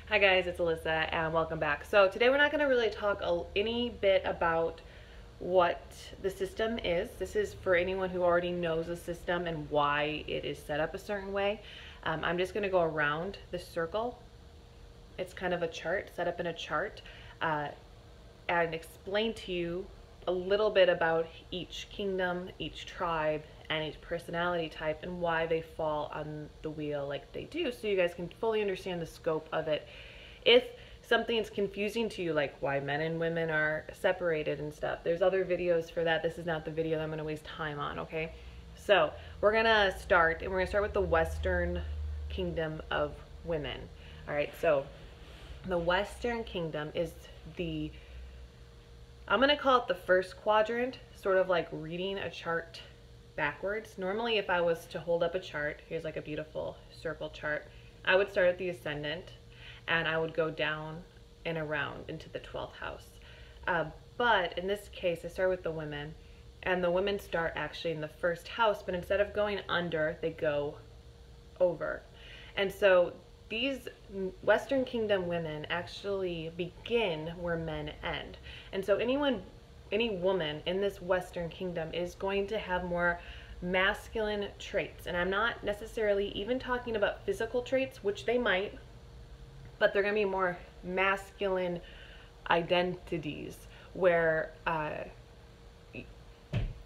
Hi guys, it's Alyssa and welcome back. So today we're not going to really talk any bit about what the system is. This is for anyone who already knows the system and why it is set up a certain way. I'm just going to go around the circle. It's kind of a chart, set up in a chart, and explain to you a little bit about each kingdom, each tribe, and each personality type and why they fall on the wheel like they do, so you guys can fully understand the scope of it. If something's confusing to you, like why men and women are separated and stuff, there's other videos for that. This is not the video that I'm going to waste time on, okay? So we're going to start, and we're going to start with the Western Kingdom of Women. All right, so the Western Kingdom is the, I'm going to call it the first quadrant, sort of like reading a chart backwards. Normally, if I was to hold up a chart, here's like a beautiful circle chart, I would start at the ascendant and I would go down and around into the 12th house. But in this case, I start with the women, and the women start actually in the first house, but instead of going under, they go over. And so these Western Kingdom women actually begin where men end. And so any woman in this Western Kingdom is going to have more masculine traits. And I'm not necessarily even talking about physical traits, which they might, but they're going to be more masculine identities where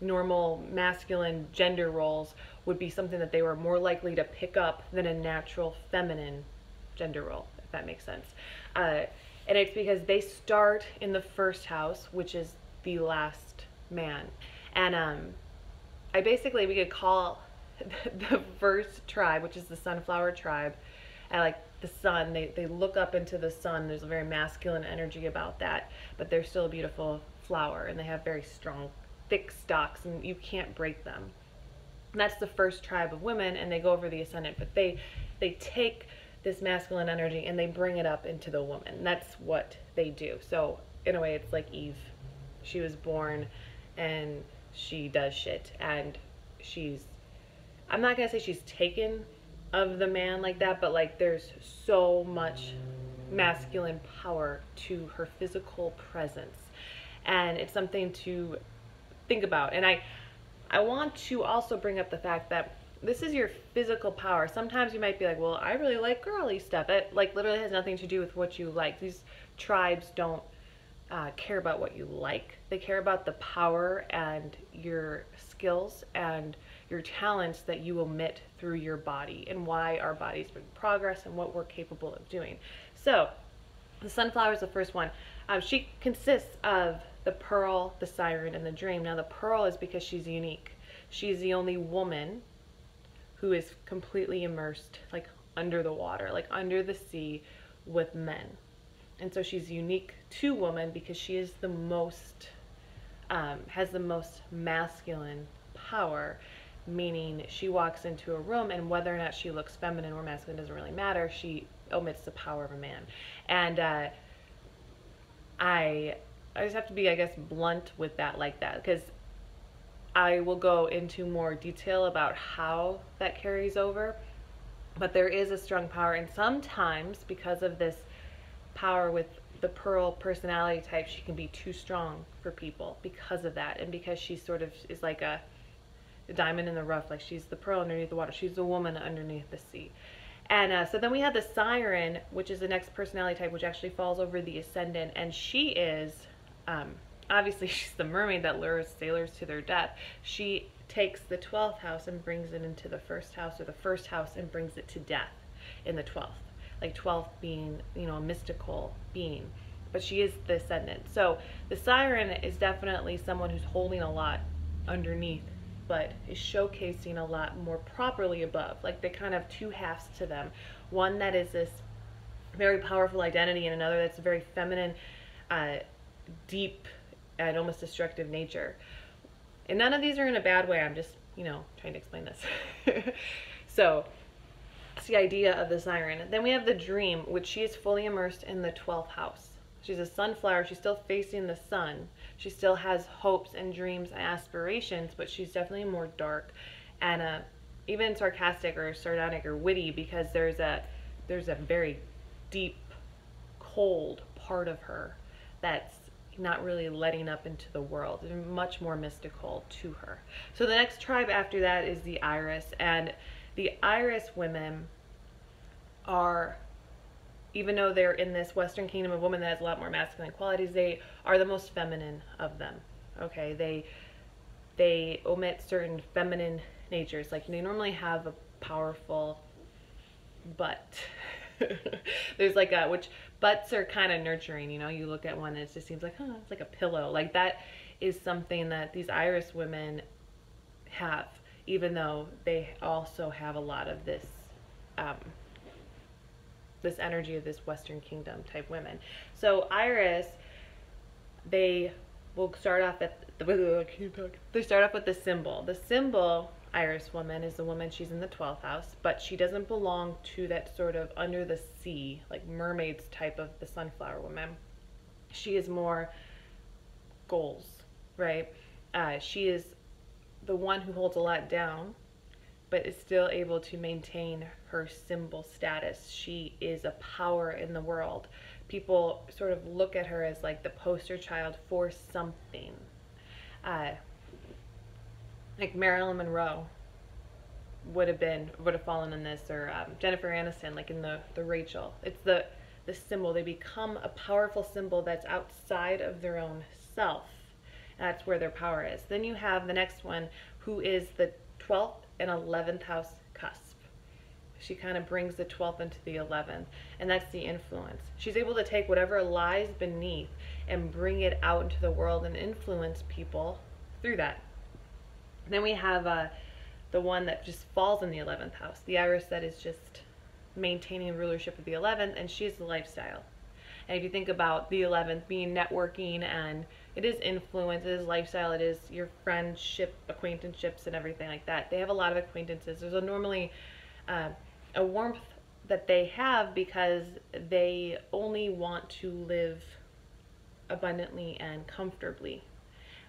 normal masculine gender roles would be something that they were more likely to pick up than a natural feminine gender role, if that makes sense. And it's because they start in the first house, which is the last man. And we could call the first tribe, which is the sunflower tribe, I like the sun. They look up into the sun. There's a very masculine energy about that, but they're still a beautiful flower, and they have very strong, thick stalks, and you can't break them. And that's the first tribe of women, and they go over the ascendant, but they take this masculine energy and they bring it up into the woman. That's what they do. So in a way, it's like Eve. She was born and she does shit, and I'm not gonna say she's taken of the man like that, but like there's so much masculine power to her physical presence, and it's something to think about. And I want to also bring up the fact that this is your physical power. Sometimes you might be like, well, I really like girly stuff. It like literally has nothing to do with what you like. These tribes don't care about what you like. They care about the power and your skills and your talents that you emit through your body, and why our bodies bring progress and what we're capable of doing. So the sunflower is the first one. She consists of the pearl, the siren, and the dream. Now the pearl is because she's unique. She's the only woman who is completely immersed, like under the water, like under the sea with men. And so she's unique to woman because she is the most, has the most masculine power, meaning she walks into a room, and whether or not she looks feminine or masculine doesn't really matter. She omits the power of a man. And I just have to be, I guess, blunt with that like that, because I will go into more detail about how that carries over. But there is a strong power, and sometimes because of this power with the pearl personality type, she can be too strong for people because of that, and because she sort of is like a diamond in the rough, like she's the pearl underneath the water, she's the woman underneath the sea. And so then we have the siren, which is the next personality type, which actually falls over the ascendant, and she is obviously she's the mermaid that lures sailors to their death. She takes the 12th house and brings it into the first house, or the first house and brings it to death in the 12th, like 12th being, you know, a mystical being, but she is the ascendant. So the siren is definitely someone who's holding a lot underneath, but is showcasing a lot more properly above. Like they kind of have two halves to them. One that is this very powerful identity, and another that's a very feminine, deep, and almost destructive nature. And none of these are in a bad way. I'm just, you know, trying to explain this. So it's the idea of the siren. Then we have the dream, which she is fully immersed in the 12th house. She's a sunflower. She's still facing the sun. She still has hopes and dreams and aspirations, but she's definitely more dark and even sarcastic or sardonic or witty, because there's a very deep cold part of her that's not really letting up into the world, and much more mystical to her. So the next tribe after that is the Iris, and the Iris women are, even though they're in this Western kingdom of women that has a lot more masculine qualities, they are the most feminine of them. Okay, they omit certain feminine natures. Like, they normally have a powerful butt. There's like a, which butts are kind of nurturing, you know, you look at one and it just seems like, oh, it's like a pillow. Like, that is something that these Iris women have, even though they also have a lot of this this energy of this Western kingdom type women. So Iris, they will start off at they start off with the symbol. The symbol Iris woman is the woman, she's in the 12th house, but she doesn't belong to that sort of under the sea, like mermaids type of the sunflower woman. She is more goals, right? She is the one who holds a lot down, but is still able to maintain her symbol status. She is a power in the world. People sort of look at her as like the poster child for something. Like Marilyn Monroe would have fallen in this, or Jennifer Aniston, like in the Rachel. It's the symbol. They become a powerful symbol that's outside of their own self. That's where their power is. Then you have the next one, who is the 12th and 11th house cusp. She kind of brings the 12th into the 11th, and that's the influence. She's able to take whatever lies beneath and bring it out into the world and influence people through that. Then we have the one that just falls in the 11th house, the Iris that is just maintaining rulership of the 11th, and she's the lifestyle. And if you think about the 11th being networking, and it is influence, it is lifestyle, it is your friendship, acquaintanceships, and everything like that. They have a lot of acquaintances. There's normally a warmth that they have because they only want to live abundantly and comfortably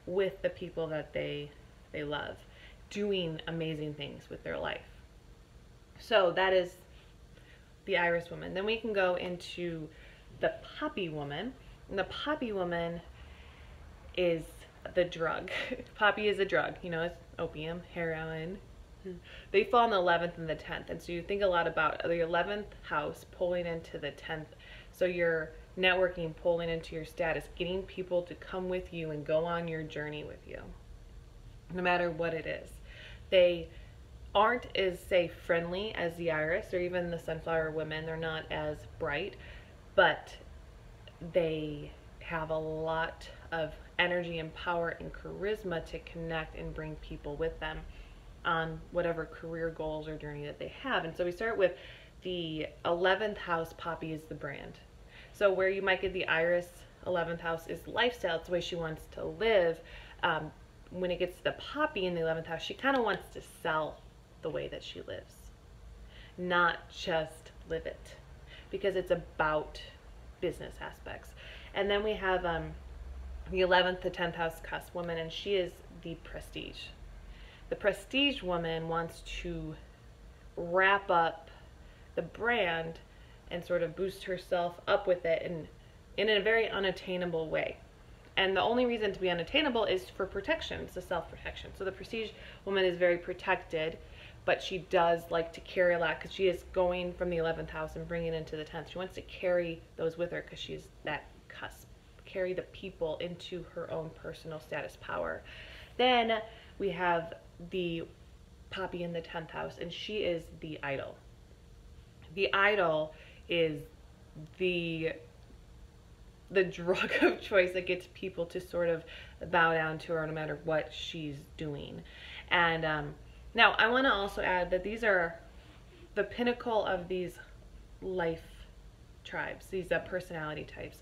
with the people that they love, doing amazing things with their life. So that is the Iris woman. Then we can go into the Poppy woman. And the Poppy woman is the drug. Poppy is a drug. You know, it's opium, heroin. They fall in the 11th and the 10th. And so you think a lot about the 11th house pulling into the 10th. So you're networking, pulling into your status, getting people to come with you and go on your journey with you, no matter what it is. They aren't as, say, friendly as the Iris or even the sunflower women. They're not as bright, but they have a lot of energy and power and charisma to connect and bring people with them on whatever career goals or journey that they have. And so we start with the 11th house. Poppy is the brand. So where you might get the Iris 11th house is lifestyle. It's the way she wants to live. When it gets to the Poppy in the 11th house, she kind of wants to sell the way that she lives, not just live it, because it's about business aspects. And then we have the 11th to 10th house cusp woman, and she is the prestige. The prestige woman wants to wrap up the brand and sort of boost herself up with it in a very unattainable way. And the only reason to be unattainable is for protection. It's a self-protection. So the prestige woman is very protected, but she does like to carry a lot because she is going from the 11th house and bringing it into the 10th. She wants to carry those with her because she's that cusp. Carry the people into her own personal status power. Then we have the Poppy in the 10th house, and she is the idol. The idol is the drug of choice that gets people to sort of bow down to her no matter what she's doing. And now I want to also add that these are the pinnacle of these life tribes, these personality types.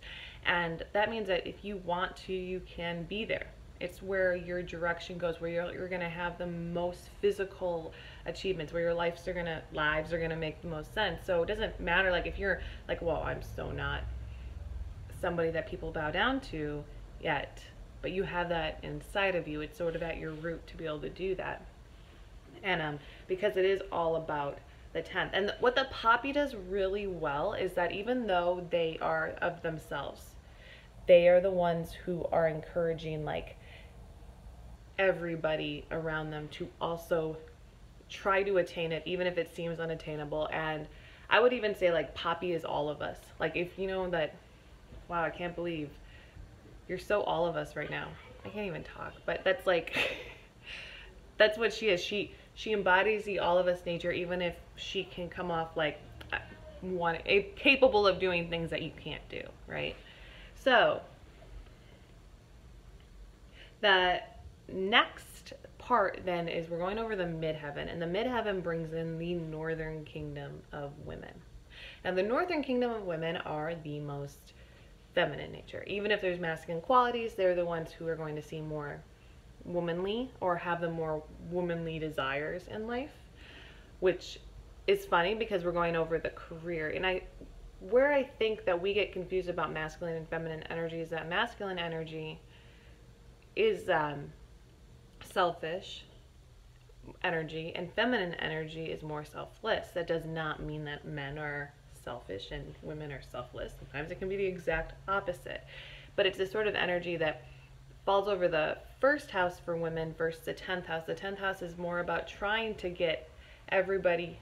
And that means that if you want to, you can be there. It's where your direction goes, where you're going to have the most physical achievements, where your lives are going to make the most sense. So it doesn't matter, like, if you're like, well, I'm so not somebody that people bow down to yet, but you have that inside of you. It's sort of at your root to be able to do that. And because it is all about the 10th. And what the poppy does really well is that even though they are of themselves, they are the ones who are encouraging like everybody around them to also try to attain it, even if it seems unattainable. And I would even say like poppy is all of us. Like if you know that, wow, I can't believe you're so all of us right now. I can't even talk, but that's like, that's what she is. She embodies the all of us nature, even if she can come off like capable of doing things that you can't do, right? So the next part then is we're going over the midheaven, and the midheaven brings in the northern kingdom of women. Now the northern kingdom of women are the most feminine nature. Even if there's masculine qualities, they're the ones who are going to seem more womanly or have the more womanly desires in life, which is funny because we're going over the career. And where I think that we get confused about masculine and feminine energy is that masculine energy is selfish energy, and feminine energy is more selfless. That does not mean that men are selfish and women are selfless. Sometimes it can be the exact opposite, but it's this sort of energy that falls over the first house for women versus the 10th house. The 10th house is more about trying to get everybody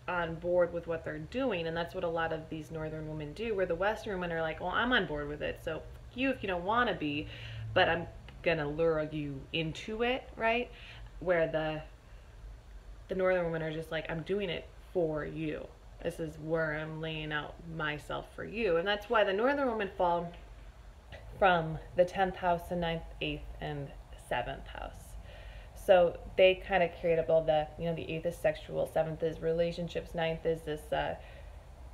on board with what they're doing, and that's what a lot of these northern women do, where the western women are like, well, I'm on board with it, so you if you don't want to be, but I'm gonna lure you into it, right? Where the northern women are just like, I'm doing it for you. This is where I'm laying out myself for you. And that's why the northern women fall from the 10th house, the 9th, 8th, and 7th house. So they kind of create up all the, the 8th is sexual, 7th is relationships, 9th is this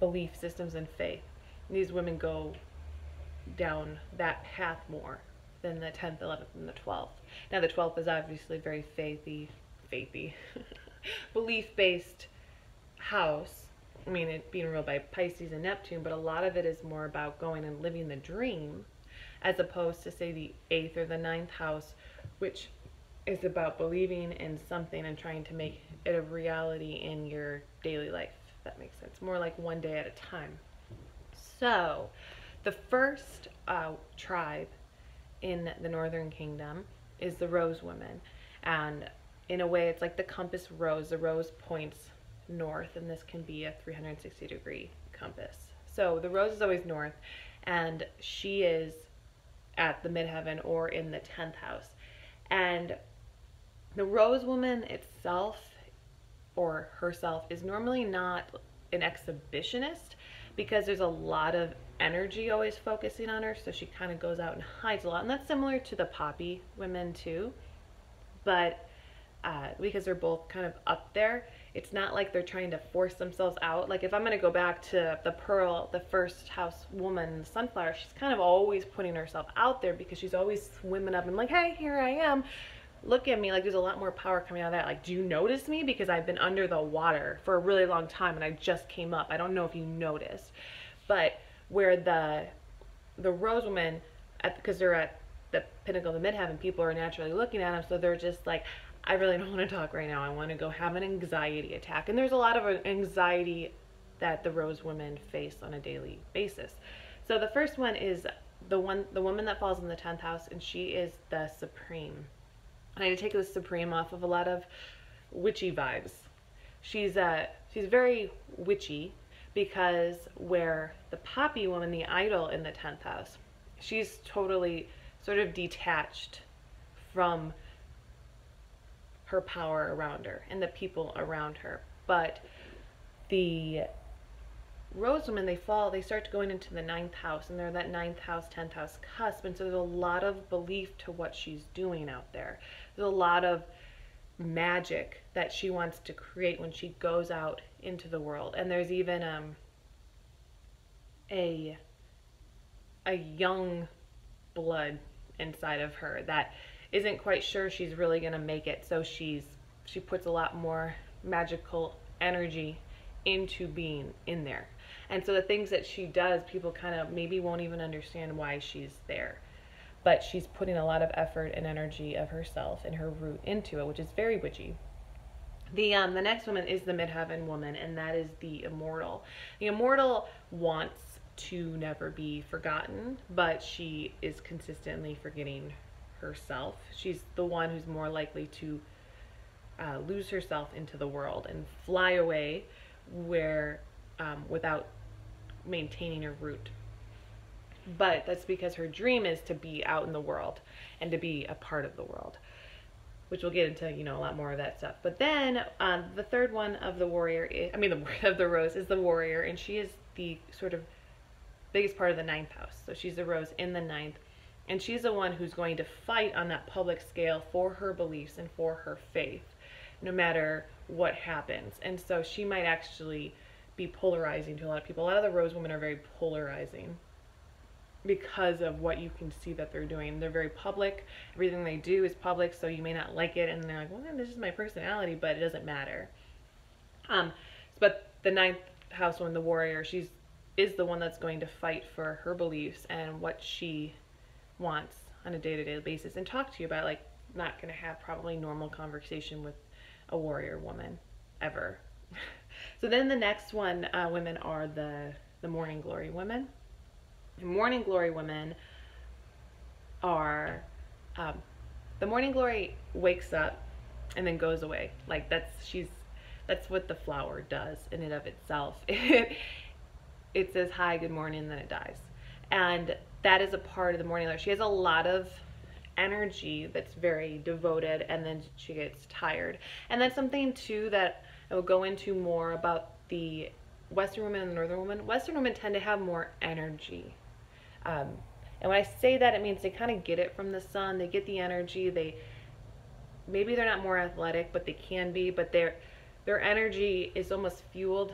belief systems and faith. And these women go down that path more than the 10th, 11th, and the 12th. Now the 12th is obviously very faithy, belief-based house. I mean, it being ruled by Pisces and Neptune, but a lot of it is more about going and living the dream, as opposed to, say, the 8th or the 9th house, which is about believing in something and trying to make it a reality in your daily life, if that makes sense. More like one day at a time. So, the first tribe in the Northern Kingdom is the Rose Women. And in a way, it's like the compass rose. The rose points north, and this can be a 360-degree compass. So the rose is always north, and she is at the midheaven or in the 10th house. And the Rose Woman itself, or herself, is normally not an exhibitionist, because there's a lot of energy always focusing on her, so she kind of goes out and hides a lot. And that's similar to the Poppy women too, but because they're both kind of up there, it's not like they're trying to force themselves out. Like if I'm going to go back to the Pearl, the first house woman, the Sunflower, she's kind of always putting herself out there because she's always swimming up and like, hey, here I am. Look at me. Like there's a lot more power coming out of that. Like, do you notice me? Because I've been under the water for a really long time and I just came up. I don't know if you noticed. But where the Rose Women, because they're at the pinnacle of the midheaven, people are naturally looking at them, so they're just like, I really don't want to talk right now. I want to go have an anxiety attack. And there's a lot of anxiety that the Rose Women face on a daily basis. So the first one is the woman that falls in the 10th house, and she is the Supreme. And I take the Supreme off of a lot of witchy vibes. She's very witchy, because where the Poppy woman, the idol in the 10th house, she's totally sort of detached from her power around her and the people around her. But the Rose Women, they start going into the 9th house, and they're that 9th house, 10th house cusp, and so there's a lot of belief to what she's doing out there. There's a lot of magic that she wants to create when she goes out into the world. And there's even a young blood inside of her that isn't quite sure she's really gonna make it, so she puts a lot more magical energy into being in there. And so the things that she does, people kind of maybe won't even understand why she's there, but she's putting a lot of effort and energy of herself and her root into it, which is very witchy. The next woman is the midheaven woman, and that is the immortal. The immortal wants to never be forgotten, but she is consistently forgetting herself. She's the one who's more likely to lose herself into the world and fly away where without maintaining her root. But that's because her dream is to be out in the world and to be a part of the world, which we'll get into, you know, a lot more of that stuff. But then the third one of the warrior, of the rose is the warrior, and she is the sort of biggest part of the ninth house. So she's the rose in the ninth, and she's the one who's going to fight on that public scale for her beliefs and for her faith, no matter what happens. And so she might actually be polarizing to a lot of people. A lot of the rose women are very polarizing because of what you can see that they're doing. They're very public. Everything they do is public, so you may not like it, and they're like, well, this is my personality, but it doesn't matter. But the ninth house one, the warrior, is the one that's going to fight for her beliefs and what she wants on a day-to-day basis, and talk to you about, like, not going to have probably normal conversation with a warrior woman ever. So then the next one, women are the morning glory women. Morning glory women are the morning glory wakes up and then goes away. Like that's what the flower does in and of itself. It says hi, good morning, and then it dies. And that is a part of the morning glory. She has a lot of energy that's very devoted, and then she gets tired. And that's something too that I will go into more about the Western women and the Northern women. Western women tend to have more energy. And when I say that, it means they kind of get it from the sun. They get the energy. Maybe they're not more athletic, but they can be. But their energy is almost fueled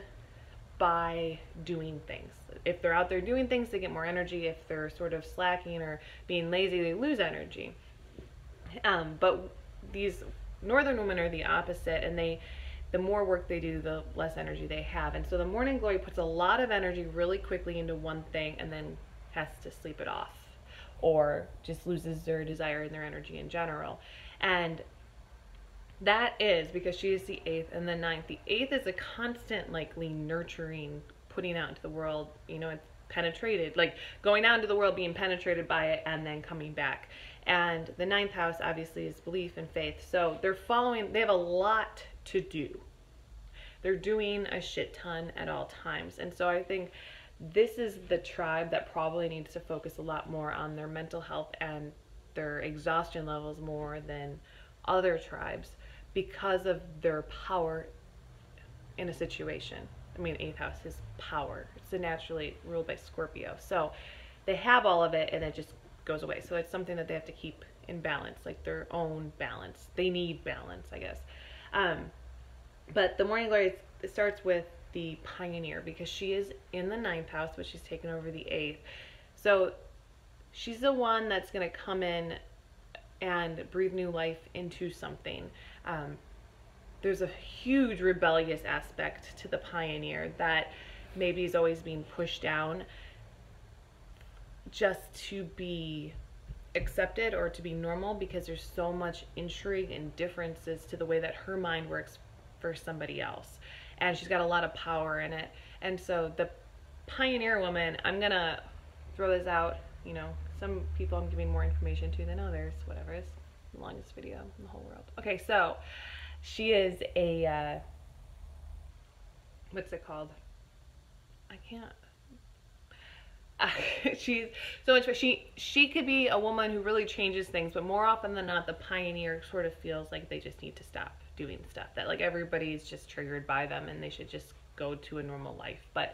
by doing things. If they're out there doing things, they get more energy. If they're sort of slacking or being lazy, they lose energy. But these Northern women are the opposite, and the more work they do, the less energy they have. And so the morning glory puts a lot of energy really quickly into one thing and then has to sleep it off, or just loses their desire and their energy in general. And that is because she is the eighth and the ninth. The eighth is a constant, likely nurturing, putting out into the world, you know, it's penetrated, like going out into the world, being penetrated by it, and then coming back. And the ninth house obviously is belief and faith. So they have a lot to do. They're doing a shit ton at all times. And so I think this is the tribe that probably needs to focus a lot more on their mental health and their exhaustion levels more than other tribes because of their power in a situation. I mean, eighth house is power. It's naturally ruled by Scorpio. So they have all of it and it just goes away. So it's something that they have to keep in balance, like their own balance. They need balance, I guess. But the morning glory, it starts with the pioneer because she is in the ninth house, but she's taken over the eighth. So she's the one that's going to come in and breathe new life into something. There's a huge rebellious aspect to the pioneer that maybe is always being pushed down just to be accepted or to be normal, because there's so much intrigue and differences to the way that her mind works for somebody else, and she's got a lot of power in it. And so the pioneer woman, I'm gonna throw this out, you know, some people I'm giving more information to than others, whatever, it's the longest video in the whole world. Okay, so she is a what's it called, I can't she's so much, she could be a woman who really changes things, but more often than not the pioneer sort of feels like they just need to stop doing stuff, that like everybody's just triggered by them and they should just go to a normal life. But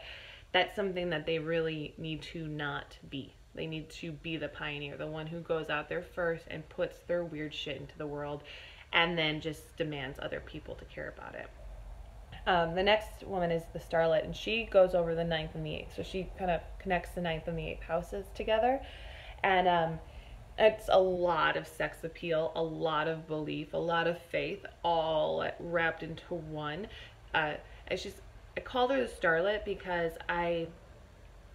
that's something that they really need to not be. They need to be the pioneer, the one who goes out there first and puts their weird shit into the world and then just demands other people to care about it. The next woman is the starlet, and she goes over the ninth and the eighth. So she kind of connects the ninth and the eighth houses together. And it's a lot of sex appeal, a lot of belief, a lot of faith, all wrapped into one. I called her the starlet because I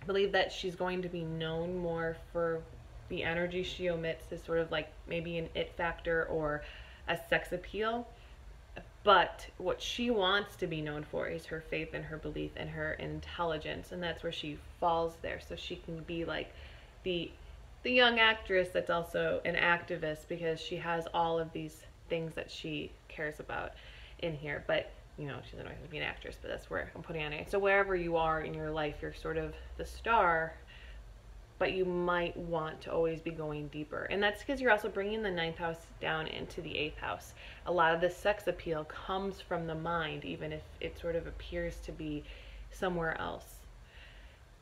believe that she's going to be known more for the energy she emits as sort of like maybe an it factor or a sex appeal. But what she wants to be known for is her faith and her belief and her intelligence, and that's where she falls there. So she can be like the the young actress that's also an activist, because she has all of these things that she cares about in here. But you know, she doesn't always have to be an actress, but that's where I'm putting on it. So wherever you are in your life, you're sort of the star, but you might want to always be going deeper. And that's because you're also bringing the ninth house down into the eighth house. A lot of the sex appeal comes from the mind, even if it sort of appears to be somewhere else.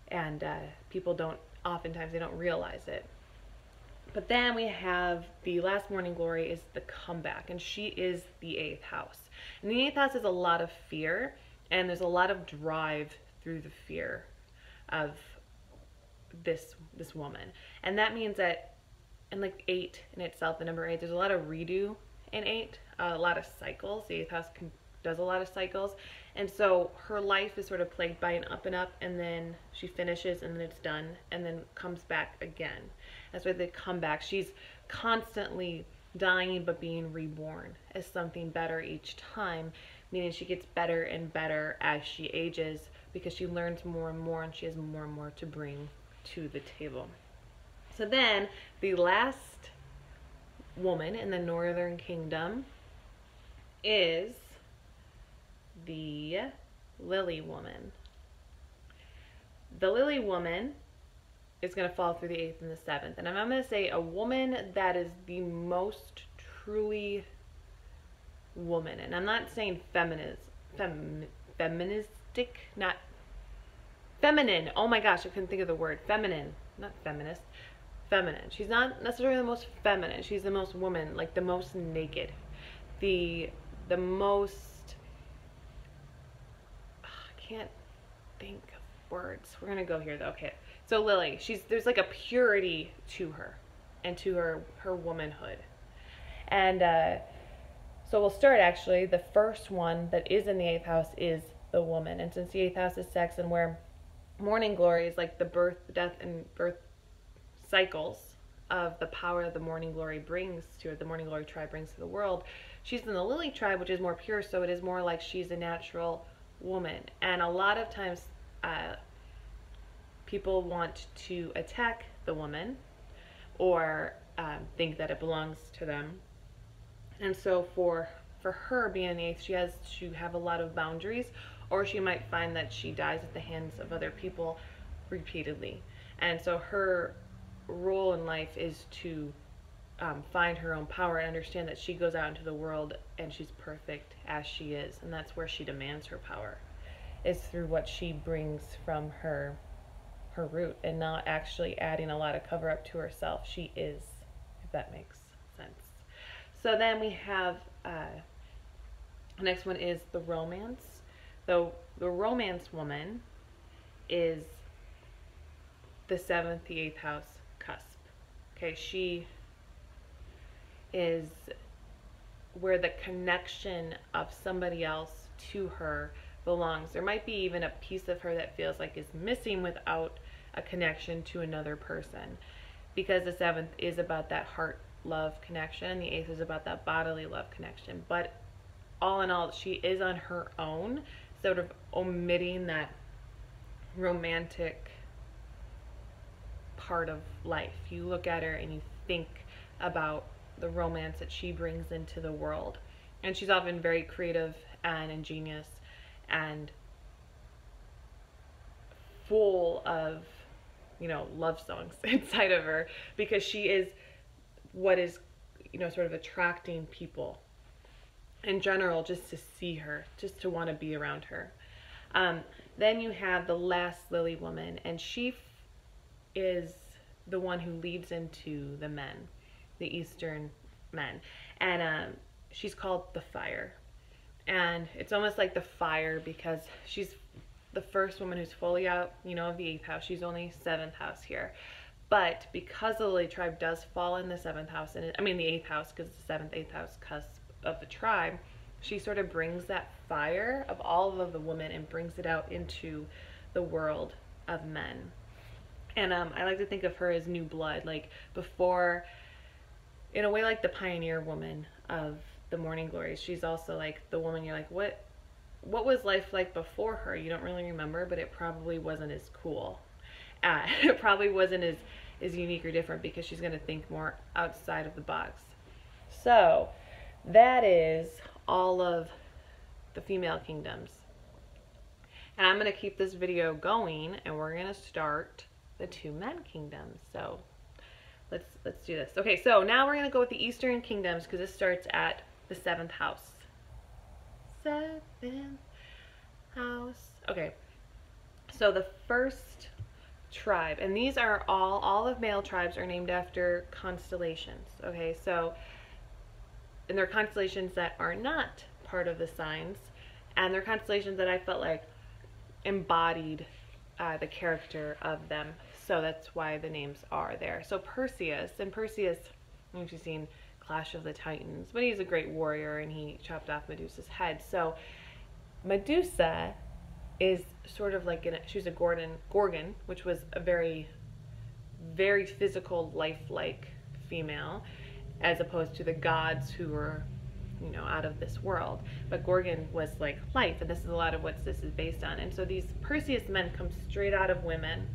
And people don't, oftentimes, they don't realize it. But then we have the last morning glory is the comeback, and she is the eighth house. And the eighth house is a lot of fear, and there's a lot of drive through the fear of this woman. And that means that, and like 8 in itself, the number 8, there's a lot of redo in 8, a lot of cycles. The eighth house does a lot of cycles, and so her life is sort of plagued by an up and up, and then she finishes, and then it's done, and then comes back again. That's why they come back. She's constantly dying but being reborn as something better each time, meaning she gets better and better as she ages, because she learns more and more, and she has more and more to bring to the table. So then the last woman in the Northern Kingdom is the Lily woman. The Lily woman is going to fall through the 8th and the 7th. And I'm going to say a woman that is the most truly woman. And I'm not saying feministic, not feminine. Oh my gosh, I couldn't think of the word. Feminine, not feminist. Feminine. She's not necessarily the most feminine. She's the most woman, like the most naked. The most, I can't think of words. We're going to go here though. Okay. So Lily, there's like a purity to her and to her womanhood. And so we'll start actually. The first one that is in the 8th house is the woman. And since the 8th house is sex, and where morning glory is like the birth, death, and birth cycles of the power that the morning glory brings to it, the morning glory tribe brings to the world, she's in the Lily tribe, which is more pure, so it is more like she's a natural woman. And a lot of times people want to attack the woman or think that it belongs to them. And so for her being an 8th, she has to have a lot of boundaries, or she might find that she dies at the hands of other people repeatedly. And so her role in life is to find her own power and understand that she goes out into the world and she's perfect as she is. And that's where she demands her power, is through what she brings from her root, and not actually adding a lot of cover up to herself. She is, if that makes sense. So then we have the next one is the romance. So the romance woman is the 7th, the 8th house cusp. Okay, she is where the connection of somebody else to her belongs. There might be even a piece of her that feels like is missing without a connection to another person, because the 7th is about that heart love connection, and the 8th is about that bodily love connection. But all in all, she is on her own, sort of omitting that romantic part of life. You look at her and you think about the romance that she brings into the world, and she's often very creative and ingenious and full of, you know, love songs inside of her, because she is what is, you know, sort of attracting people in general just to see her, just to want to be around her. Then you have the last Lily woman, and she is the one who leads into the men, the Eastern men, and she's called the fire. And it's almost like the fire because she's the first woman who's fully out, you know, of the 8th house. She's only 7th house here. But because the Lily tribe does fall in the 7th house, and the 8th house, because it's the 7th, 8th house cusp of the tribe, she sort of brings that fire of all of the women and brings it out into the world of men. And I like to think of her as new blood, like before, in a way like the pioneer woman of the morning glories. She's also like the woman you're like, what was life like before her? You don't really remember, but it probably wasn't as cool. It probably wasn't as unique or different, because she's going to think more outside of the box. So that is all of the female kingdoms. And I'm going to keep this video going, and we're going to start the 2 men kingdoms. So let's do this. Okay, so now we're going to go with the Eastern kingdoms, because this starts at the 7th house. 7th house. Okay, so the first tribe, and these are all of male tribes are named after constellations. Okay, so, and they're constellations that are not part of the signs, and they're constellations that I felt like embodied the character of them. So that's why the names are there. So Perseus, I don't know if you've seen Clash of the Titans, but he's a great warrior, and he chopped off Medusa's head. So Medusa is sort of like she's a Gorgon, which was a very, very physical, lifelike female, as opposed to the gods who were, you know, out of this world. But Gorgon was like life, and this is a lot of what this is based on. And so these Perseus men come straight out of women,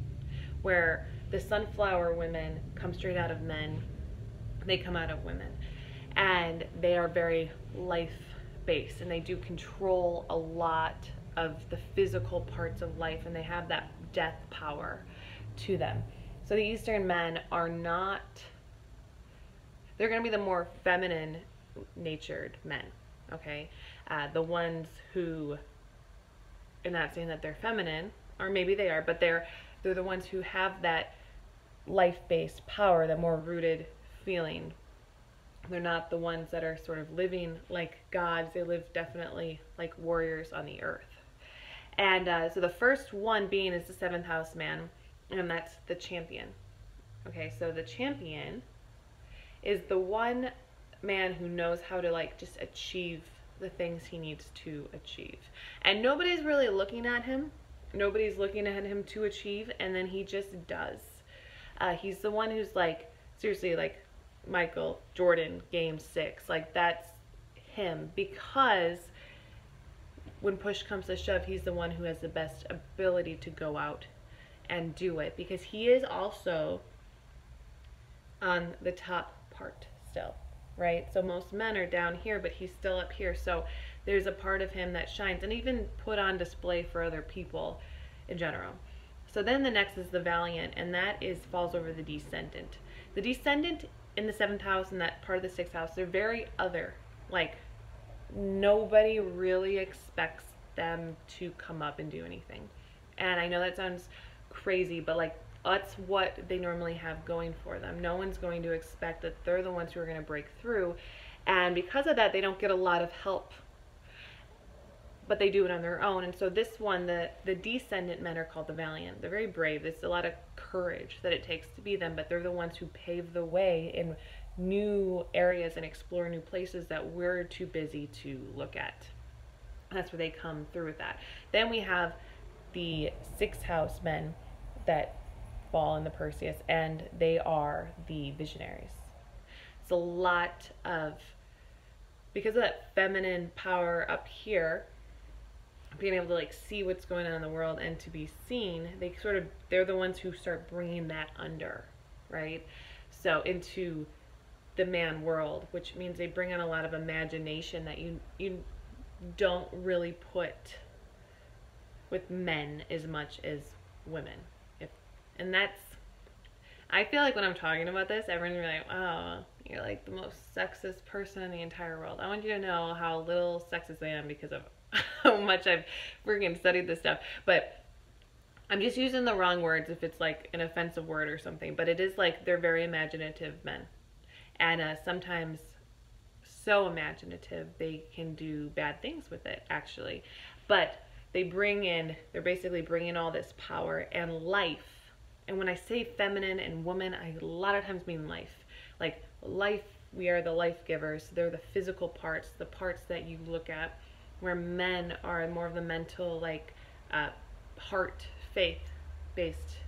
where the sunflower women come straight out of men. They come out of women, and they are very life-based, and they do control a lot of the physical parts of life, and they have that death power to them. So the Eastern men are not, they're going to be the more feminine natured men, okay? The ones who, I'm not saying that they're feminine, or maybe they are, but they're the ones who have that life-based power, the more rooted feeling. They're not the ones that are sort of living like gods. They live definitely like warriors on the earth. And so the first one being is the 7th house man, and that's the champion. Okay, so the champion is the one man who knows how to like just achieve the things he needs to achieve. And nobody's really looking at him. Nobody's looking at him to achieve, and then he just does. He's the one who's like, seriously, like Michael Jordan, game 6. Like, that's him, because when push comes to shove, he's the one who has the best ability to go out and do it, because he is also on the top part still, right? So most men are down here, but he's still up here. So there's a part of him that shines and even put on display for other people in general. So then the next is the valiant, and that falls over the descendant. The descendant in the 7th house and that part of the 6th house, they're very other. Like, nobody really expects them to come up and do anything. And I know that sounds crazy, but like, that's what they normally have going for them. No one's going to expect that they're the ones who are going to break through. And because of that, they don't get a lot of help, but they do it on their own. And so this one, the descendant men are called the valiant. They're very brave. There's a lot of courage that it takes to be them, but they're the ones who pave the way in new areas and explore new places that we're too busy to look at. That's where they come through with that. Then we have the 6th house men that fall in the Perseus, and they are the visionaries. It's a lot of, because of that feminine power up here, being able to like see what's going on in the world and to be seen, they're the ones who start bringing that under, right? So into the man world, which means they bring in a lot of imagination that you don't really put with men as much as women. And that's, I feel like when I'm talking about this, everyone's gonna be like, oh, you're like the most sexist person in the entire world. I want you to know how little sexist I am because of how much I've freaking studied this stuff. But I'm just using the wrong words if it's like an offensive word or something. But it is like, they're very imaginative men. And sometimes so imaginative, they can do bad things with it, actually. But they're basically bringing all this power and life. And when I say feminine and woman, I a lot of times mean life. Like life, we are the life givers. They're the physical parts, the parts that you look at, where men are more of the mental, like heart, faith-based,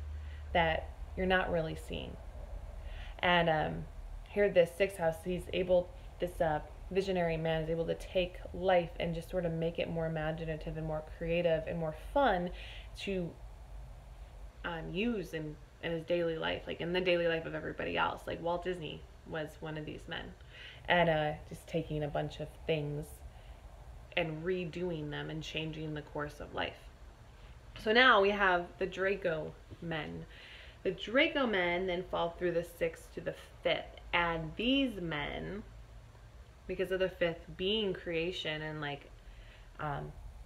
that you're not really seeing. And here, this 6th house, visionary man is able to take life and just sort of make it more imaginative and more creative and more fun to use in his daily life, like in the daily life of everybody else. Like Walt Disney was one of these men, and just taking a bunch of things and redoing them and changing the course of life. So now we have the Draco men. The Draco men then fall through the 6th to the 5th, and these men, because of the 5th being creation and like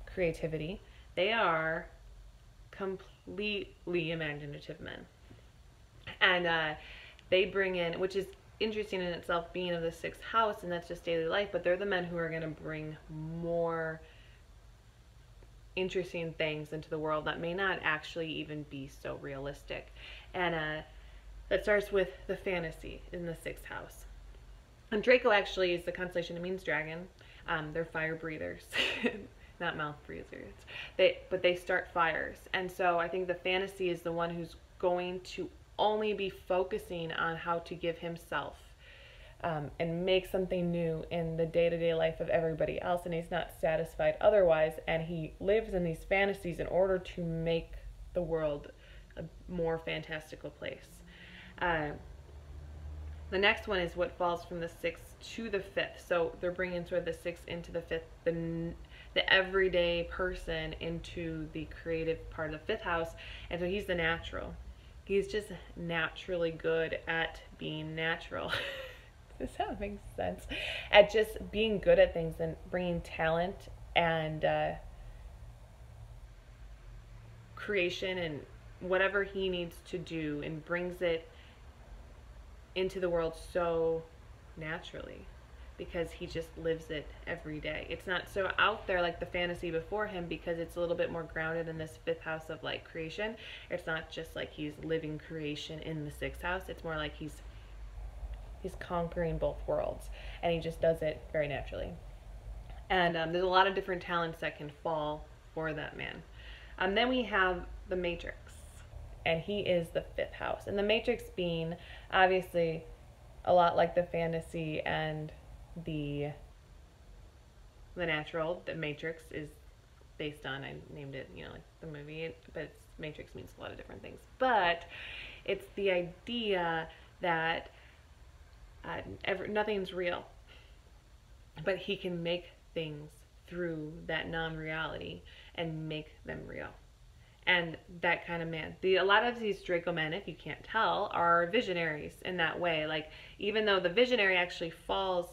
creativity, they are completely imaginative men. And they bring in, which is interesting in itself, being of the 6th house, and that's just daily life, but they're the men who are going to bring more interesting things into the world that may not actually even be so realistic. And that starts with the fantasy in the 6th house. And Draco actually is the constellation, it means dragon. They're fire breathers, not mouth breathers. But they start fires. And so I think the fantasy is the one who's going to only be focusing on how to give himself and make something new in the day-to-day life of everybody else, and he's not satisfied otherwise, and he lives in these fantasies in order to make the world a more fantastical place. The next one is what falls from the 6th to the 5th. So they're bringing sort of the 6th into the 5th, the everyday person into the creative part of the 5th house, and so he's the natural. He's just naturally good at being natural. Does that make sense? At just being good at things and bringing talent and creation and whatever he needs to do, and brings it into the world so naturally because he just lives it every day. It's not so out there like the fantasy before him, because it's a little bit more grounded in this 5th house of like creation. It's not just like he's living creation in the 6th house. It's more like he's conquering both worlds, and he just does it very naturally. And there's a lot of different talents that can fall for that man. Then we have the Matrix, and he is the 5th house. And the Matrix being obviously a lot like the fantasy and the natural. The Matrix is based on, I named it, like the movie, but Matrix means a lot of different things. But it's the idea that nothing's real, but he can make things through that non-reality and make them real. And that kind of man. A lot of these Draco men, if you can't tell, are visionaries in that way. Like, even though the visionary actually falls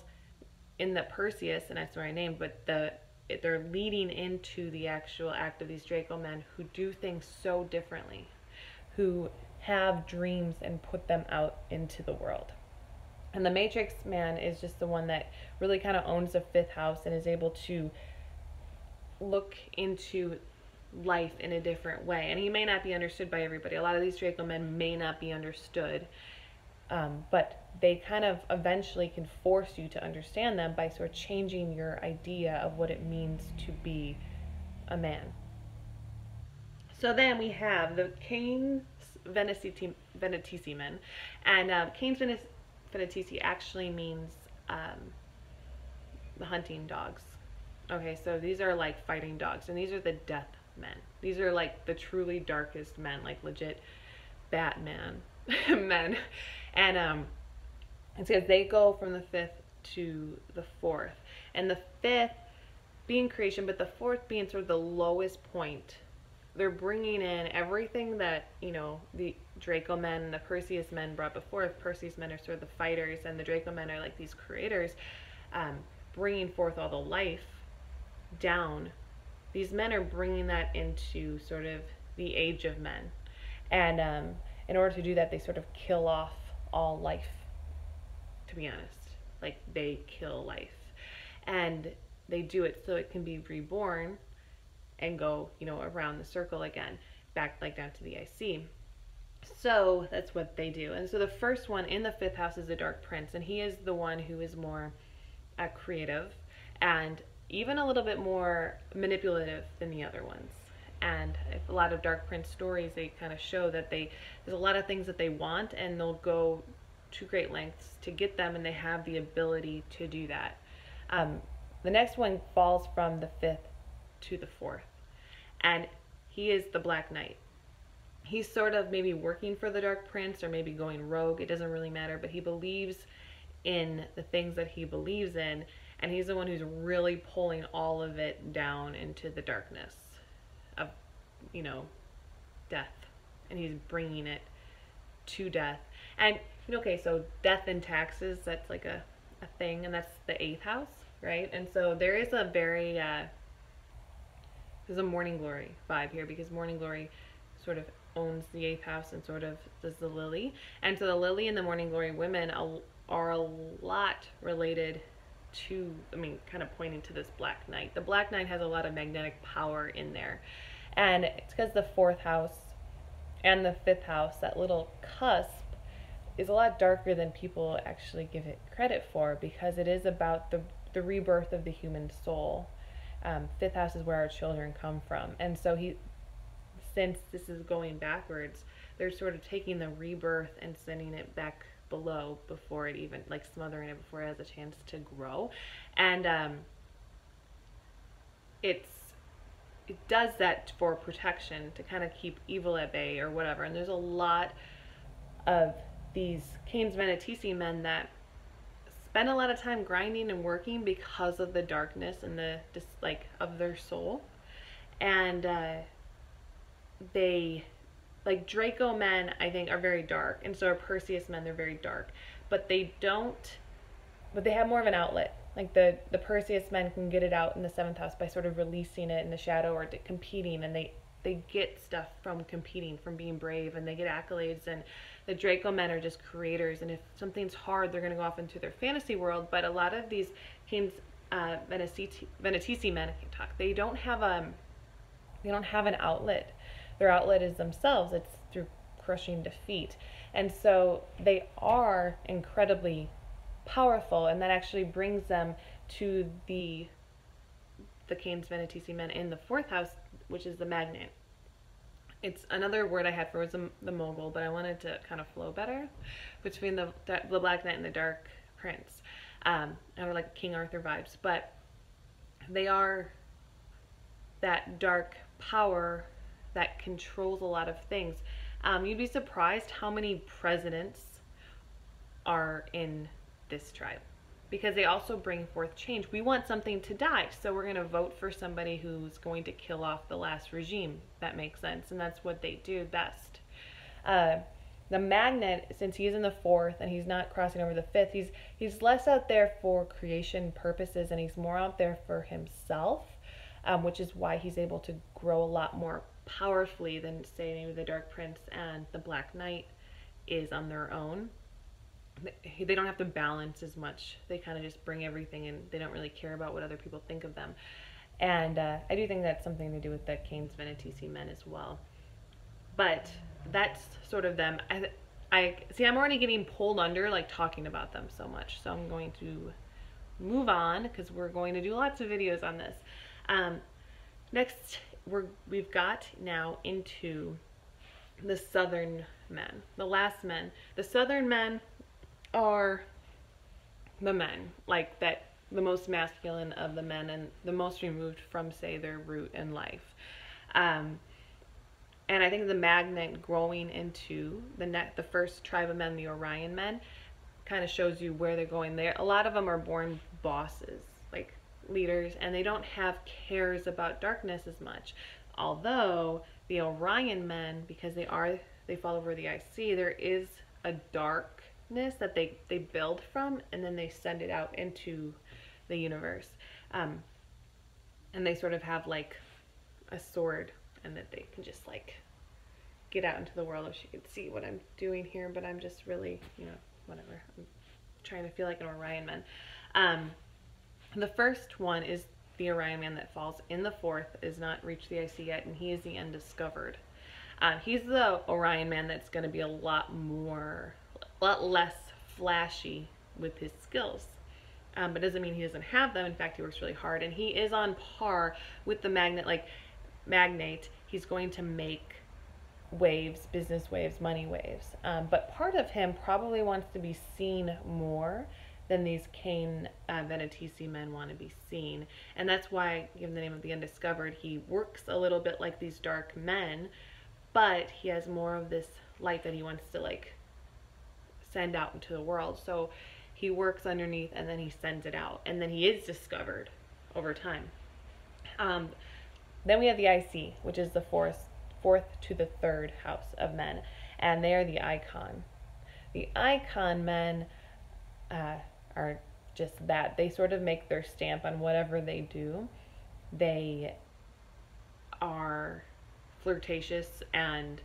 in the Perseus, and that's where I named, but they're leading into the actual act of these Draco men who do things so differently, who have dreams and put them out into the world. And the Matrix man is just the one that really kind of owns the 5th house and is able to look into life in a different way. And he may not be understood by everybody. A lot of these Draco men may not be understood, but they kind of eventually can force you to understand them by sort of changing your idea of what it means to be a man. So then we have the Canes Venatici men, and Canes Venatici actually means the hunting dogs. Okay, so these are like fighting dogs, and these are the death men. These are like the truly darkest men, like legit Batman men. And it's because they go from the 5th to the 4th, and the 5th being creation, but the 4th being sort of the lowest point. They're bringing in everything that, the Draco men and the Perseus men brought before. If Perseus men are sort of the fighters and the Draco men are like these creators, bringing forth all the life down. These men are bringing that into sort of the age of men. And in order to do that, they sort of kill off all life, to be honest. Like, they kill life. And they do it so it can be reborn and go, around the circle again, back like down to the IC. So that's what they do. And so the first one in the 5th house is the Dark Prince, and he is the one who is more creative and even a little bit more manipulative than the other ones. And a lot of Dark Prince stories, they kind of show that there's a lot of things that they want, and they'll go to great lengths to get them, and they have the ability to do that. Um, the next one falls from the 5th to the 4th, and he is the Black Knight. He's sort of maybe working for the Dark Prince or maybe going rogue. It doesn't really matter, but he believes in the things that he believes in, and he's the one who's really pulling all of it down into the darkness of, death, and he's bringing it to death. And okay, so death and taxes, that's like a thing, and that's the 8th house, right? And so there is a very there's a Morning Glory vibe here, because Morning Glory sort of owns the 8th house and sort of does the Lily. And so the Lily and the Morning Glory women are a lot related to, kind of pointing to this Black Knight. The Black Knight has a lot of magnetic power in there. And it's because the 4th house and the 5th house, that little cusp, is a lot darker than people actually give it credit for, because it is about the rebirth of the human soul. 5th house is where our children come from. And so since this is going backwards, they're sort of taking the rebirth and sending it back below before it even, like smothering it before it has a chance to grow. And it does that for protection, to kind of keep evil at bay or whatever. And there's a lot of these Cain's Venatici men that spend a lot of time grinding and working because of the darkness and the dislike of their soul. And they, like Draco men, I think, are very dark, and so are Perseus men. They're very dark, but they have more of an outlet. Like the Perseus men can get it out in the 7th house by sort of releasing it in the shadow or competing, and they get stuff from competing, from being brave, and they get accolades. And the Draco men are just creators, and if something's hard, they're going to go off into their fantasy world. But a lot of these Cain's Venatici men, I can talk, they don't have an outlet. Their outlet is themselves. It's through crushing defeat. And so they are incredibly powerful, and that actually brings them to the Cain's Venatici men in the 4th house, which is the Magnet. It's another word I had for was the Mogul, but I wanted to kind of flow better between the Black Knight and the Dark Prince. I would like King Arthur vibes, but they are that dark power that controls a lot of things. You'd be surprised how many presidents are in this tribe, because they also bring forth change. We want something to die, so we're going to vote for somebody who's going to kill off the last regime. That makes sense, and that's what they do best. The Magnet, since he's in the 4th and he's not crossing over the 5th, he's less out there for creation purposes, and he's more out there for himself, which is why he's able to grow a lot more powerfully than, say, maybe the Dark Prince and the Black Knight is on their own. They don't have to balance as much. They kind of just bring everything, and they don't really care about what other people think of them. And I do think that's something to do with the Cain's Venatici men as well. But that's sort of them. I see, I'm already getting pulled under, like, talking about them so much. So I'm going to move on, because we're going to do lots of videos on this. Next, we've got now into the Southern men, the last men. The Southern men are the men, like that, the most masculine of the men and the most removed from, say, their root in life. And I think the Magnet growing into the first tribe of men, the Orion men, kind of shows you where they're going. A lot of them are born bosses, like leaders, and they don't have cares about darkness as much. Although the Orion men, because they fall over the IC, there is a darkness that they build from, and then they send it out into the universe. And they sort of have like a sword, and that they can just like get out into the world. If you could see what I'm doing here, but I'm just really, whatever. I'm trying to feel like an Orion man. The first one is the Orion man that falls in the 4th, is not reached the IC yet, and he is the Undiscovered. He's the Orion man that's going to be a lot less flashy with his skills. But doesn't mean he doesn't have them. In fact, he works really hard, and he is on par with the Magnate. He's going to make waves, business waves, money waves. But part of him probably wants to be seen more than these Cain Venatici men want to be seen. And that's why, given the name of the Undiscovered, he works a little bit like these dark men, but he has more of this light that he wants to like send out into the world. So he works underneath and then he sends it out, and then he is discovered over time. Then we have the IC, which is the fourth to the third house of men, and they are the icon. The icon men are just that. They sort of make their stamp on whatever they do. They are flirtatious and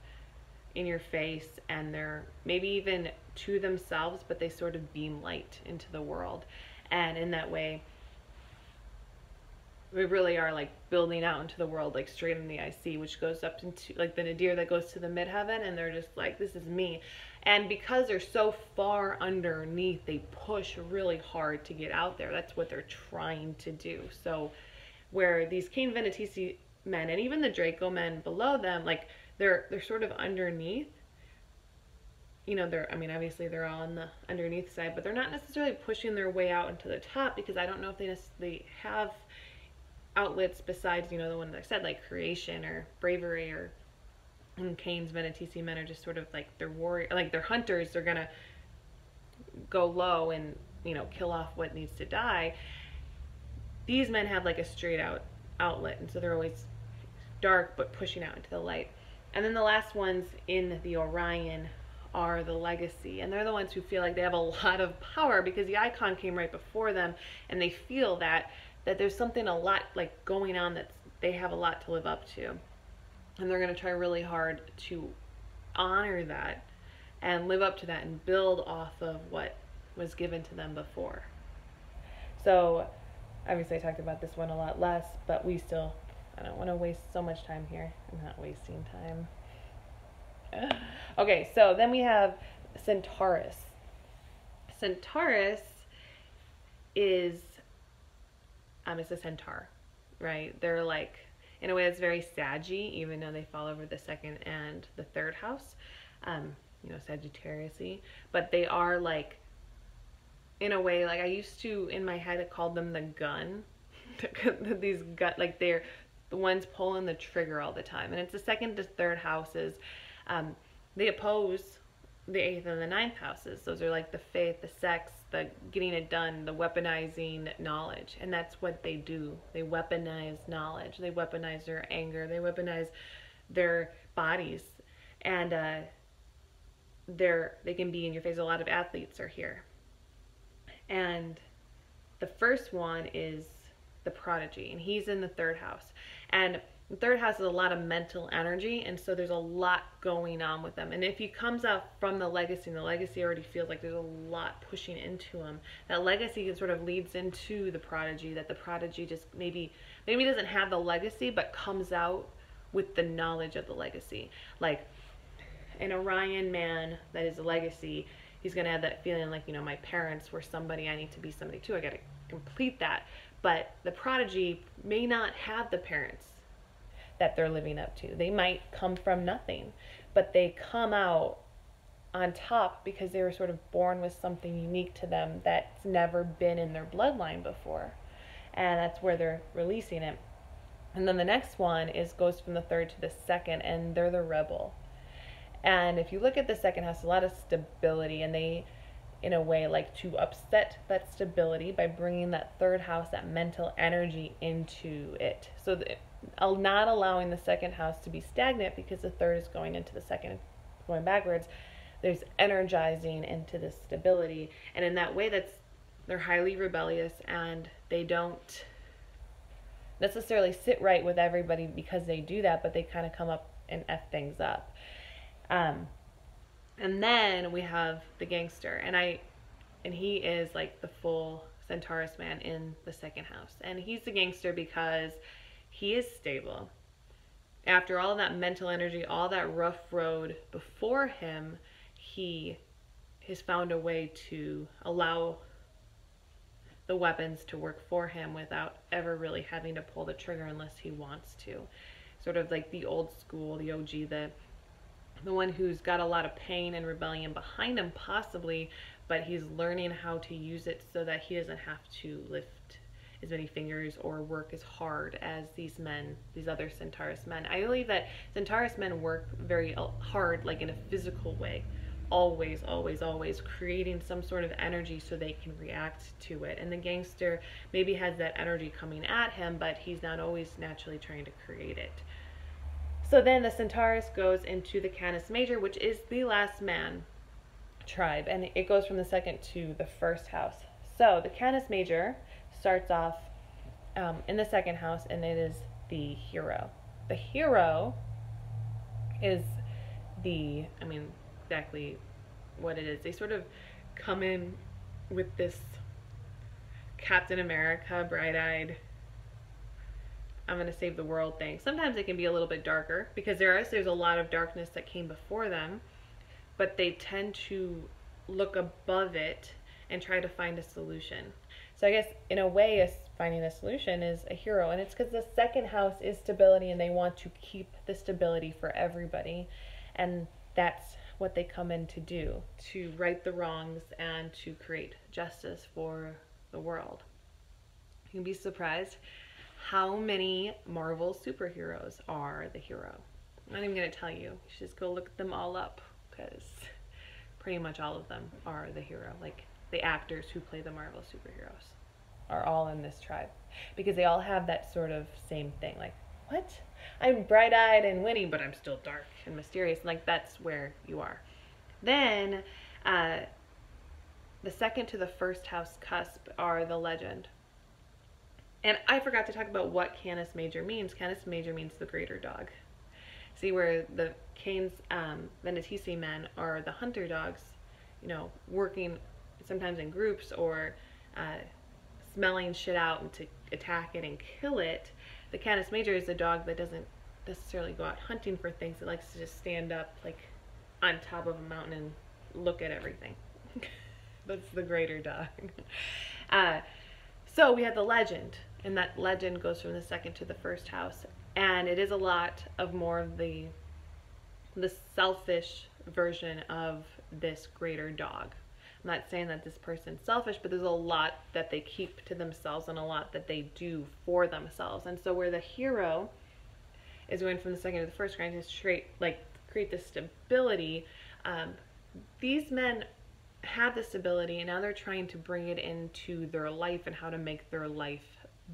in your face, and they're maybe even to themselves, but they sort of beam light into the world. And in that way, we really are like building out into the world, like straight in the IC, which goes up into like the nadir that goes to the midheaven, and they're just like, this is me. And because they're so far underneath, they push really hard to get out there. That's what they're trying to do. So where these Cain Venatici men and even the Draco men below them, like they're sort of underneath, you know, I mean, obviously they're all on the underneath side, but they're not necessarily pushing their way out into the top, because I don't know if they necessarily have outlets besides, you know, the one that I said, like creation or bravery, or and Cain's Venatici men are just sort of like they're warrior, like they're hunters. They're gonna go low and, you know, kill off what needs to die. These men have like a straight out outlet, and so they're always dark but pushing out into the light. And then the last ones in the Orion are the Legacy, and they're the ones who feel like they have a lot of power because the icon came right before them, and they feel that there's something a lot like going on, that they have a lot to live up to, and they're going to try really hard to honor that and live up to that and build off of what was given to them before. So obviously I talked about this one a lot less, but I don't want to waste so much time here. I'm not wasting time. Okay, so then we have Centaurus. Centaurus is it's a centaur, right? They're like, in a way, it's very saggy, even though they fall over the second and the third house, you know, Sagittarius-y. But they are like, in a way, like I used to, in my head, I called them the gun. These gut, like they're the ones pulling the trigger all the time. And it's the second to third houses. They oppose the 8th and the 9th houses. Those are like the faith, the sex, the getting it done, the weaponizing knowledge. And that's what they do. They weaponize knowledge. They weaponize their anger. They weaponize their bodies. And they can be in your face. A lot of athletes are here. And the first one is the Prodigy, and he's in the third house. And the third house is a lot of mental energy, and so there's a lot going on with them. And if he comes out from the Legacy, and the Legacy already feels like there's a lot pushing into him, that Legacy sort of leads into the Prodigy, that the Prodigy just maybe doesn't have the Legacy, but comes out with the knowledge of the Legacy. Like an Orion man that is a Legacy, he's going to have that feeling like, you know, my parents were somebody, I need to be somebody too, I got to complete that. But the Prodigy may not have the parents that they're living up to. They might come from nothing, but they come out on top because they were sort of born with something unique to them that's never been in their bloodline before. And that's where they're releasing it. And then the next one goes from the third to the second, and they're the Rebel. And if you look at the second house, a lot of stability, and they, in a way, like to upset that stability by bringing that third house, that mental energy into it. So not allowing the second house to be stagnant, because the third is going into the second, going backwards. There's energizing into this stability, and in that way, they're highly rebellious, and they don't necessarily sit right with everybody because they do that, but they kind of come up and F things up. And then we have the Gangster, and he is like the full Centaurus man in the second house. And he's the Gangster because he is stable. After all that mental energy, all that rough road before him, he has found a way to allow the weapons to work for him without ever really having to pull the trigger unless he wants to. Sort of like the old school, the OG, the the one who's got a lot of pain and rebellion behind him, possibly, but he's learning how to use it so that he doesn't have to lift as many fingers or work as hard as these men, these other Centaurus men. I believe that Centaurus men work very hard, like in a physical way, always, always, always creating some sort of energy so they can react to it. And the gangster maybe has that energy coming at him, but he's not always naturally trying to create it. So then the Centaurus goes into the Canis Major, which is the last man tribe, and it goes from the second to the first house. So the Canis Major starts off in the second house, and it is the hero. The hero is exactly what it is. They sort of come in with this Captain America, bright-eyed, I'm going to save the world thing. Sometimes it can be a little bit darker because there's a lot of darkness that came before them, but they tend to look above it and try to find a solution. So I guess in a way, finding a solution is a hero, and it's because the second house is stability, and they want to keep the stability for everybody, and that's what they come in to do, to right the wrongs and to create justice for the world. You'd be surprised how many Marvel superheroes are the hero. I'm not even going to tell you. You should just go look them all up, because pretty much all of them are the hero. Like, the actors who play the Marvel superheroes are all in this tribe, because they all have that sort of same thing. Like, what? I'm bright-eyed and witty, but I'm still dark and mysterious. Like, that's where you are. Then, the second to the first house cusp are the legend. And I forgot to talk about what Canis Major means. Canis Major means the greater dog. See, where the Canes Venatici men are the hunter dogs, working sometimes in groups or smelling shit out and to attack it and kill it. The Canis Major is a dog that doesn't necessarily go out hunting for things. It likes to just stand up like on top of a mountain and look at everything. That's the greater dog. So we have the legend, and that legend goes from the second to the first house, and it is a lot of more of the selfish version of this greater dog. I'm not saying that this person's selfish, but there's a lot that they keep to themselves and a lot that they do for themselves. And so where the hero is going from the second to the first, trying to create this stability, these men have this ability, and now they're trying to bring it into their life and how to make their life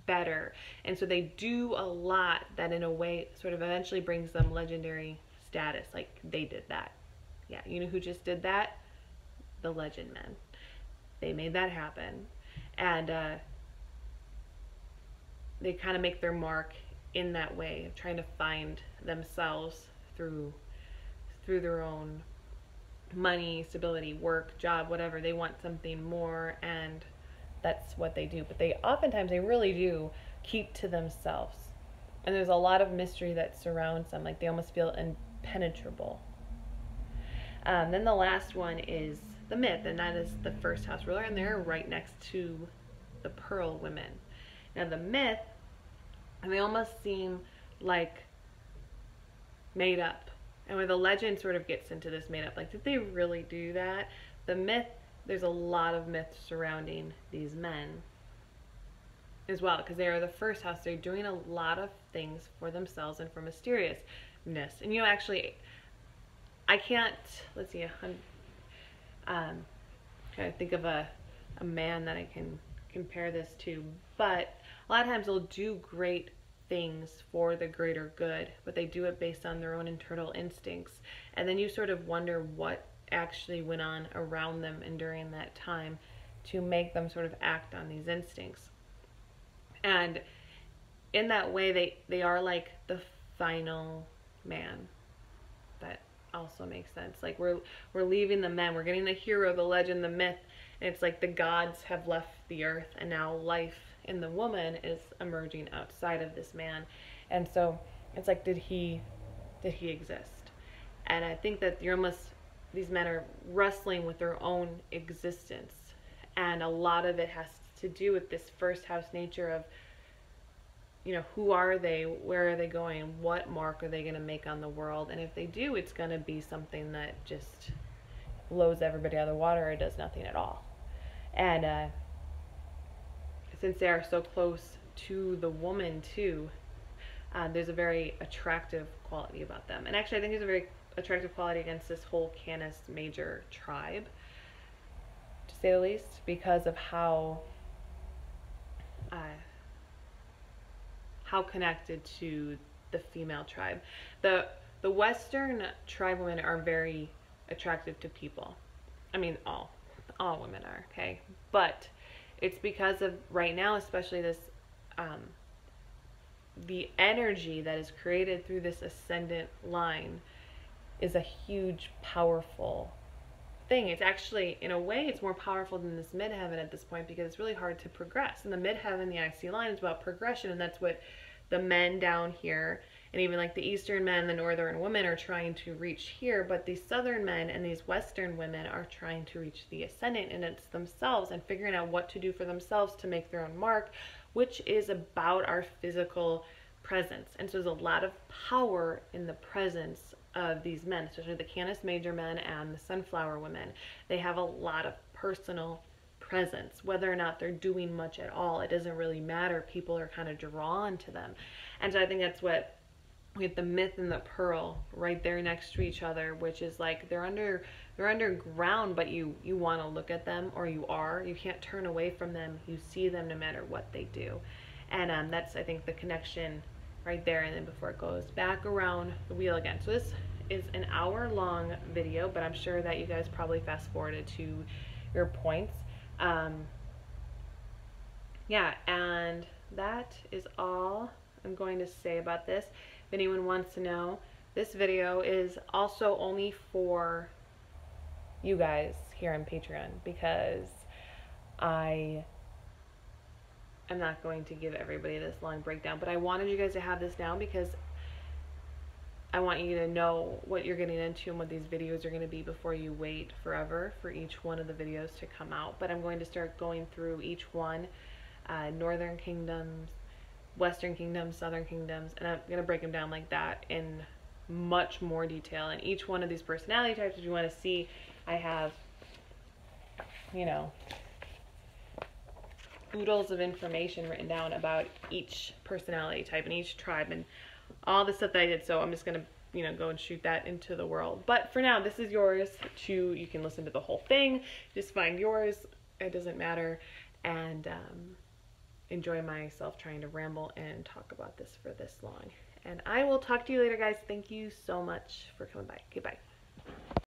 better. And so they do a lot that in a way sort of eventually brings them legendary status. Like, they did that. Yeah, you know who just did that? The Legend Men. They made that happen, and they kind of make their mark in that way of trying to find themselves through their own money, stability, work, job, whatever. They want something more, and that's what they do. But they really do keep to themselves, and there's a lot of mystery that surrounds them. Like, they almost feel impenetrable. Then the last one is the myth, and that is the first house ruler, and they're right next to the Pearl women. Now the myth, and they almost seem like made up, and where the legend sort of gets into this made up, like, did they really do that? The myth, there's a lot of myths surrounding these men as well, because they are the first house. They're doing a lot of things for themselves and for mysteriousness. And actually, I can't, let's see, trying to think of a man that I can compare this to, but a lot of times they'll do great things for the greater good, but they do it based on their own internal instincts, and then you sort of wonder what actually went on around them and during that time to make them sort of act on these instincts. And in that way, they are like the final man. That also makes sense. Like, we're leaving the men, we're getting the hero, the legend, the myth, and it's like the gods have left the earth, and now life in the woman is emerging outside of this man. And so it's like, did he exist? And I think that these men are wrestling with their own existence, and a lot of it has to do with this first house nature of you know, who are they, where are they going, what mark are they going to make on the world, and if they do, it's going to be something that just blows everybody out of the water or does nothing at all. And since they are so close to the woman too, there's a very attractive quality about them. And actually I think there's a very attractive quality against this whole Canis Major tribe, to say the least, because of how connected to the female tribe. The Western tribe women are very attractive to people. I mean, all women are, okay? But it's because of, right now especially, this the energy that is created through this ascendant line is a huge, powerful thing. It's actually, in a way, it's more powerful than this midheaven at this point, because it's really hard to progress. In the midheaven, the IC line is about progression, and that's what the men down here, and even like the Eastern men, the Northern women, are trying to reach here. But these Southern men and these Western women are trying to reach the ascendant, and it's themselves and figuring out what to do for themselves to make their own mark, which is about our physical presence. And so there's a lot of power in the presence of these men, especially the Canis Major men and the Sunflower women. They have a lot of personal presence. Whether or not they're doing much at all, it doesn't really matter. People are kind of drawn to them. And so I think that's what, we have the myth and the pearl right there next to each other, which is like they're underground, but you want to look at them, or you can't turn away from them. You see them no matter what they do. And that's, I think, the connection right there. And then before it goes back around the wheel again. So this is an hour-long video, but I'm sure that you guys probably fast forwarded to your points. Yeah, and that is all I'm going to say about this. If anyone wants to know, this video is also only for you guys here on Patreon, because I am not going to give everybody this long breakdown, but I wanted you guys to have this now because I want you to know what you're getting into and what these videos are going to be before you wait forever for each one of the videos to come out. But I'm going to start going through each one, Northern Kingdoms, Western Kingdoms, Southern Kingdoms, and I'm going to break them down like that in much more detail. And each one of these personality types, if you want to see, I have, you know, oodles of information written down about each personality type and each tribe and all the stuff that I did. So I'm just going to, you know, go and shoot that into the world. But for now, this is yours you can listen to the whole thing, just find yours, it doesn't matter, and enjoy myself trying to ramble and talk about this for this long. And I will talk to you later, guys. Thank you so much for coming by. Goodbye.